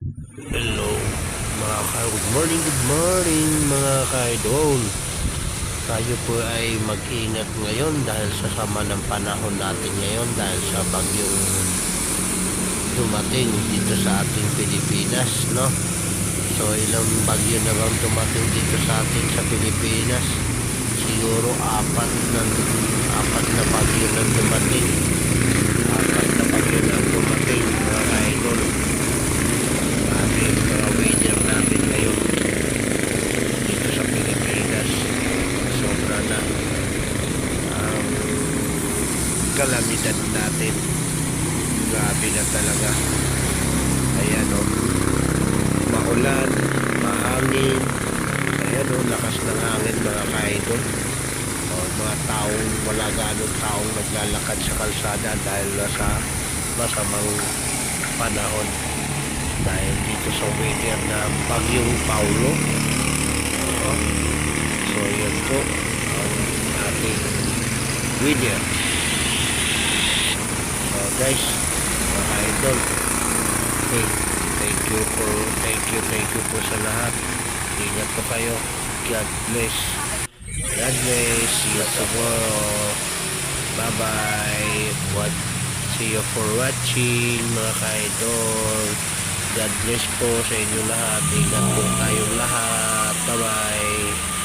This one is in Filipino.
Hello good morning mga ka-idol. Tayo po ay mag-ingat ngayon dahil sa sama ng panahon natin ngayon dahil sa bagyong dumating dito sa ating Pilipinas, no? So ilang bagyo na bang dumating dito sa atin sa Pilipinas? Siguro apat na bagyo na dumating. Apat na bagyo na dumating mga ka-idol. Ating mga weather natin ngayon dito sa Pilipinas, sobra na ang kalamidad natin. Grabe na talaga. Ayan o, maulan, mahangin. Ayan o, lakas ng hangin mga ka-idol. Mga taong wala ganong taong naglalakad sa kalsada dahil sa masamang panahon dahil dito sa weather na bagyong Paulo. So yun po ang ating weather. So guys, mga idol, hey, thank you po sa lahat. Ingat po kayo. God bless. See you tomorrow. Bye bye. See you for watching mga ka-idol. God bless po sa inyo lahat. Ingat po tayong lahat. Bye bye.